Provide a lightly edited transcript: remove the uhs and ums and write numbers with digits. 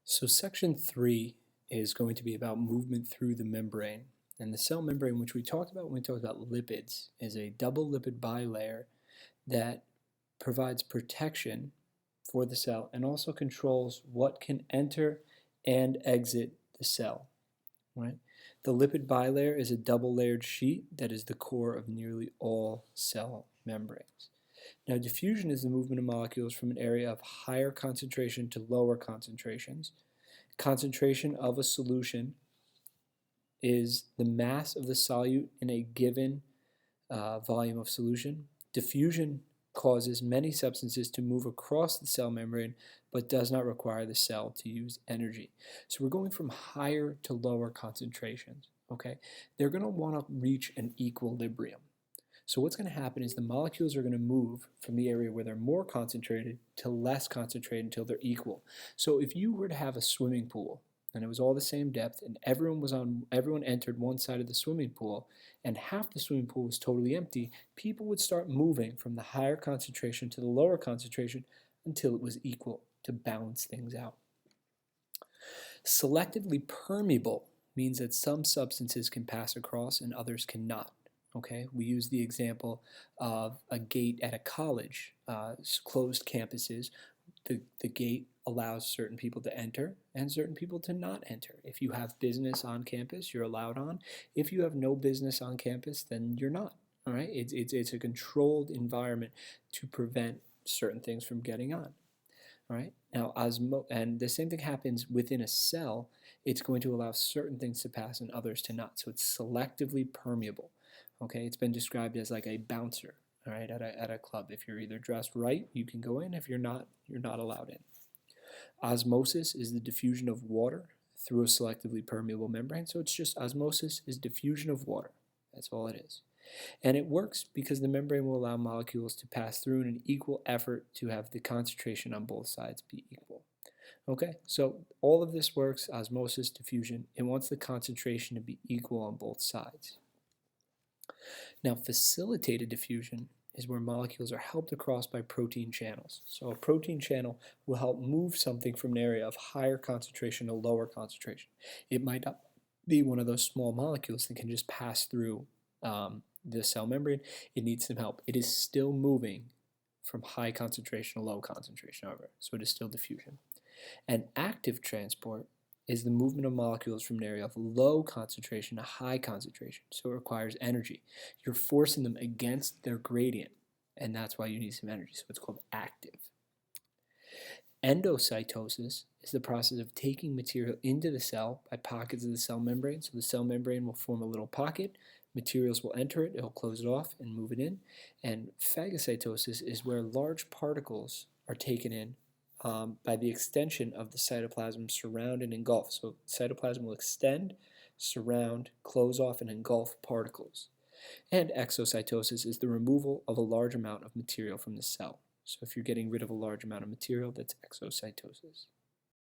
So section 3 is going to be about movement through the membrane. And the cell membrane, which we talked about when we talked about lipids, is a double lipid bilayer that provides protection for the cell and also controls what can enter and exit the cell. Right? The lipid bilayer is a double layered sheet that is the core of nearly all cell membranes. Now, diffusion is the movement of molecules from an area of higher concentration to lower concentrations. Concentration of a solution is the mass of the solute in a given volume of solution. Diffusion causes many substances to move across the cell membrane but does not require the cell to use energy. So we're going from higher to lower concentrations. Okay, they're going to want to reach an equilibrium. So what's going to happen is the molecules are going to move from the area where they're more concentrated to less concentrated until they're equal. So if you were to have a swimming pool and it was all the same depth and everyone entered one side of the swimming pool and half the swimming pool was totally empty, people would start moving from the higher concentration to the lower concentration until it was equal to balance things out. Selectively permeable means that some substances can pass across and others cannot. Okay, we use the example of a gate at a college, closed campuses. The gate allows certain people to enter and certain people to not enter. If you have business on campus, you're allowed on. If you have no business on campus, then you're not. All right, it's a controlled environment to prevent certain things from getting on. All right, now and the same thing happens within a cell. It's going to allow certain things to pass and others to not. So it's selectively permeable. Okay, it's been described as like a bouncer, all right, at a club. If you're either dressed right, you can go in. If you're not allowed in. Osmosis is the diffusion of water through a selectively permeable membrane. So it's just osmosis is diffusion of water. That's all it is. And it works because the membrane will allow molecules to pass through in an equal effort to have the concentration on both sides be equal. Okay, so all of this works, osmosis, diffusion. It wants the concentration to be equal on both sides. Now, facilitated diffusion is where molecules are helped across by protein channels. So a protein channel will help move something from an area of higher concentration to lower concentration. It might not be one of those small molecules that can just pass through the cell membrane. It needs some help. It is still moving from high concentration to low concentration, however, so it is still diffusion. And active transport is the movement of molecules from an area of low concentration to high concentration, so it requires energy. You're forcing them against their gradient, and that's why you need some energy, so it's called active. Endocytosis is the process of taking material into the cell by pockets of the cell membrane. So the cell membrane will form a little pocket, materials will enter it, it'll close it off and move it in. And phagocytosis is where large particles are taken in by the extension of the cytoplasm, surround and engulf. So cytoplasm will extend, surround, close off, and engulf particles. And exocytosis is the removal of a large amount of material from the cell. So if you're getting rid of a large amount of material, that's exocytosis.